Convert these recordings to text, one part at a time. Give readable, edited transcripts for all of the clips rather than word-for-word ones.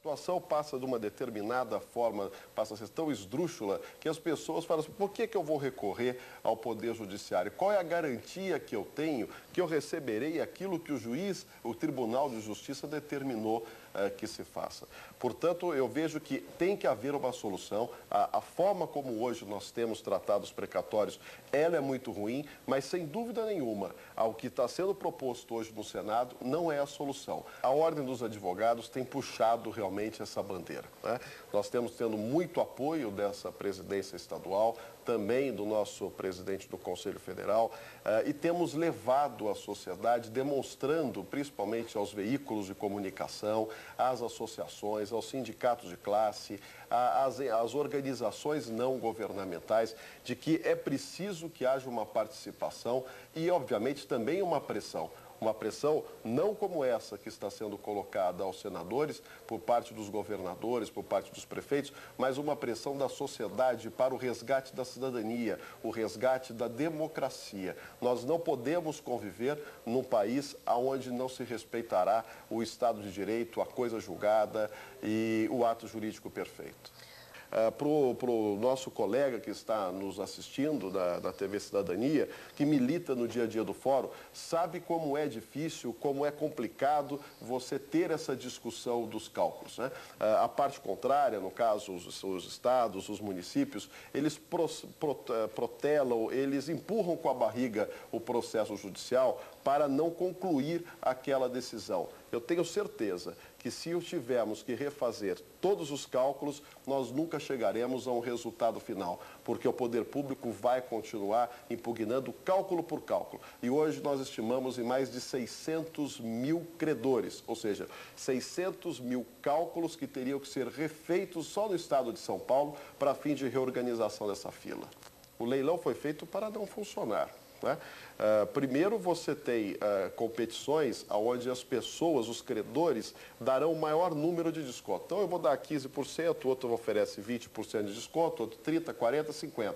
situação passa de uma determinada forma, passa a ser tão esdrúxula, que as pessoas falam assim, por que eu vou recorrer ao Poder Judiciário? Qual é a garantia que eu tenho que eu receberei aquilo que o juiz, o Tribunal de Justiça determinou que se faça? Portanto, eu vejo que tem que haver uma solução. A forma como hoje nós temos tratado os precatórios, ela é muito ruim, mas sem dúvida nenhuma, ao que está sendo proposto hoje no Senado não é a solução. A Ordem dos Advogados tem puxado realmente essa bandeira, né? Nós temos tendo muito apoio dessa presidência estadual, também do nosso presidente do Conselho Federal, e temos levado a sociedade demonstrando, principalmente aos veículos de comunicação, às associações, aos sindicatos de classe, às organizações não governamentais, de que é preciso que haja uma participação e, obviamente, também uma pressão. Uma pressão não como essa que está sendo colocada aos senadores, por parte dos governadores, por parte dos prefeitos, mas uma pressão da sociedade para o resgate da cidadania, o resgate da democracia. Nós não podemos conviver num país onde não se respeitará o Estado de Direito, a coisa julgada e o ato jurídico perfeito. Para o nosso colega que está nos assistindo da TV Cidadania, que milita no dia a dia do fórum, sabe como é difícil, como é complicado você ter essa discussão dos cálculos, né? A parte contrária, no caso, os estados, os municípios, eles protelam, eles empurram com a barriga o processo judicial para não concluir aquela decisão. Eu tenho certeza que se tivermos que refazer todos os cálculos, nós nunca chegaremos a um resultado final, porque o poder público vai continuar impugnando cálculo por cálculo. E hoje nós estimamos em mais de 600 mil credores, ou seja, 600 mil cálculos que teriam que ser refeitos só no estado de São Paulo para fim de reorganização dessa fila. O leilão foi feito para não funcionar, né? Primeiro você tem competições onde as pessoas, os credores, darão o maior número de desconto. Então eu vou dar 15%, outro oferece 20% de desconto, outro 30%, 40%, 50%.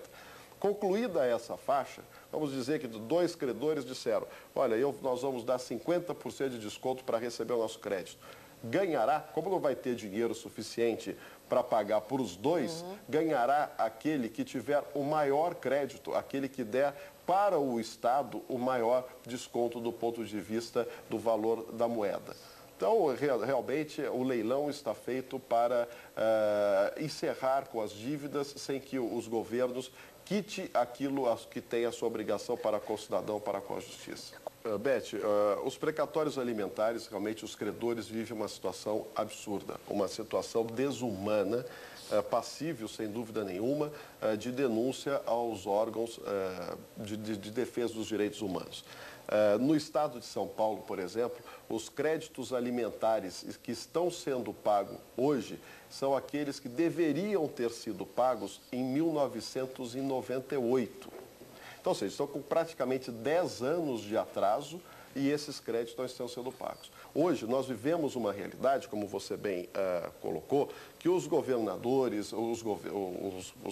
Concluída essa faixa, vamos dizer que dois credores disseram, olha, nós vamos dar 50% de desconto para receber o nosso crédito. Ganhará, como não vai ter dinheiro suficiente para pagar por os dois, ganhará aquele que tiver o maior crédito, aquele que der para o Estado o maior desconto do ponto de vista do valor da moeda. Então, realmente, o leilão está feito para encerrar com as dívidas sem que os governos quite aquilo que tem a sua obrigação para com o cidadão, para com a justiça. Beth, os precatórios alimentares, realmente os credores vivem uma situação absurda, uma situação desumana, passível, sem dúvida nenhuma, de denúncia aos órgãos de defesa dos direitos humanos. No estado de São Paulo, por exemplo, os créditos alimentares que estão sendo pagos hoje são aqueles que deveriam ter sido pagos em 1998. Então, ou seja, estão com praticamente 10 anos de atraso e esses créditos não estão sendo pagos. Hoje, nós vivemos uma realidade, como você bem colocou, que os governadores, os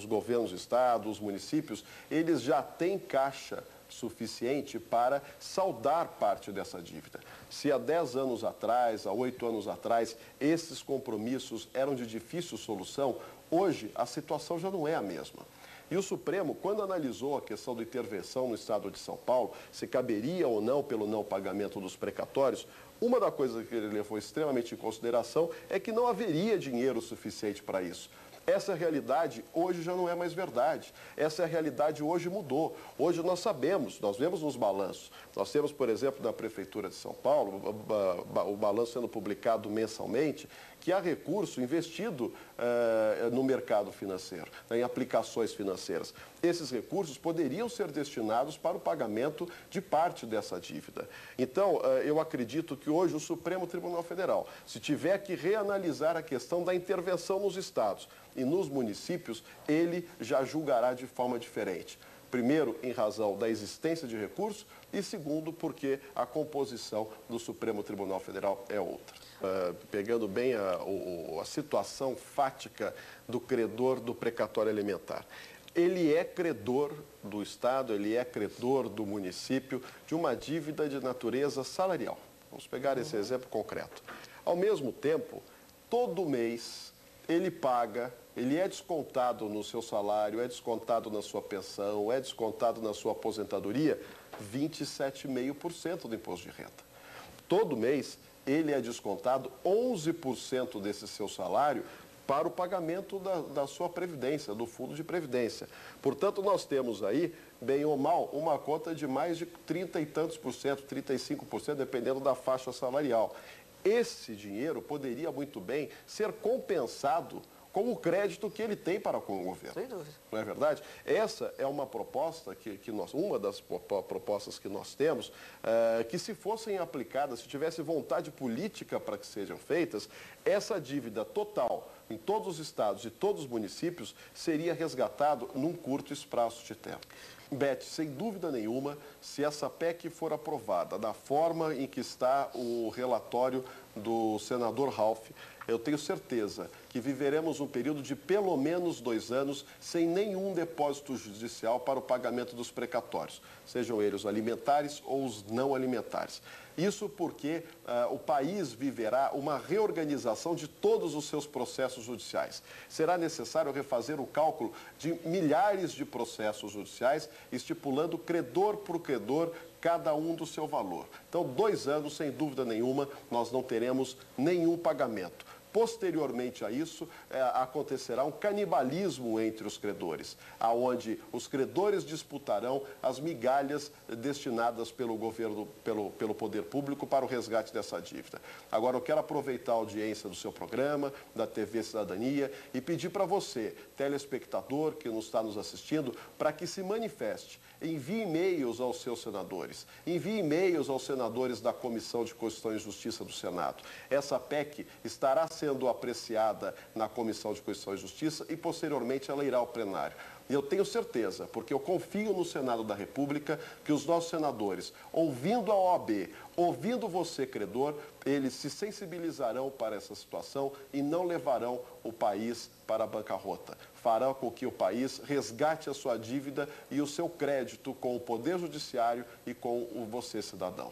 governos do estado, os municípios, eles já têm caixa suficiente para saldar parte dessa dívida. Se há 10 anos atrás, há 8 anos atrás, esses compromissos eram de difícil solução, hoje a situação já não é a mesma. E o Supremo, quando analisou a questão da intervenção no estado de São Paulo, se caberia ou não pelo não pagamento dos precatórios, uma das coisas que ele levou extremamente em consideração é que não haveria dinheiro suficiente para isso. Essa realidade hoje já não é mais verdade. Essa realidade hoje mudou. Hoje nós sabemos, nós vemos nos balanços. Nós temos, por exemplo, na Prefeitura de São Paulo, o balanço sendo publicado mensalmente, que há recurso investido no mercado financeiro, em aplicações financeiras. Esses recursos poderiam ser destinados para o pagamento de parte dessa dívida. Então, eu acredito que hoje o Supremo Tribunal Federal, se tiver que reanalisar a questão da intervenção nos estados e nos municípios, ele já julgará de forma diferente. Primeiro, em razão da existência de recursos e segundo, porque a composição do Supremo Tribunal Federal é outra. Pegando bem a situação fática do credor do precatório alimentar. Ele é credor do Estado, ele é credor do município de uma dívida de natureza salarial. Vamos pegar esse exemplo concreto. Ao mesmo tempo, todo mês ele paga, ele é descontado no seu salário, é descontado na sua pensão, é descontado na sua aposentadoria, 27,5% do imposto de renda. Todo mês ele é descontado 11% desse seu salário para o pagamento da sua previdência, do fundo de previdência. Portanto, nós temos aí, bem ou mal, uma conta de mais de 30 e tantos por cento, 35%, dependendo da faixa salarial. Esse dinheiro poderia muito bem ser compensado com o crédito que ele tem para com o governo. Sem dúvida. Não é verdade? Essa é uma proposta uma das propostas que nós temos, que se fossem aplicadas, se tivesse vontade política para que sejam feitas, essa dívida total em todos os estados e todos os municípios seria resgatado num curto espaço de tempo. Beth, sem dúvida nenhuma, se essa PEC for aprovada da forma em que está o relatório do senador Ralph, eu tenho certeza que viveremos um período de pelo menos 2 anos sem nenhum depósito judicial para o pagamento dos precatórios, sejam eles alimentares ou os não alimentares. Isso porque o país viverá uma reorganização de todos os seus processos judiciais. Será necessário refazer o cálculo de milhares de processos judiciais, estipulando credor por credor cada um do seu valor. Então, 2 anos, sem dúvida nenhuma, nós não teremos nenhum pagamento. Posteriormente a isso, acontecerá um canibalismo entre os credores, aonde os credores disputarão as migalhas destinadas pelo governo, pelo poder público para o resgate dessa dívida. Agora, eu quero aproveitar a audiência do seu programa, da TV Cidadania, e pedir para você, telespectador que está nos assistindo, para que se manifeste. Envie e-mails aos seus senadores, envie e-mails aos senadores da Comissão de Constituição e Justiça do Senado. Essa PEC estará sendo apreciada na Comissão de Constituição e Justiça e, posteriormente, ela irá ao plenário. E eu tenho certeza, porque eu confio no Senado da República, que os nossos senadores, ouvindo a OAB, ouvindo você, credor, eles se sensibilizarão para essa situação e não levarão o país para a bancarrota. Farão com que o país resgate a sua dívida e o seu crédito com o Poder Judiciário e com o você, cidadão.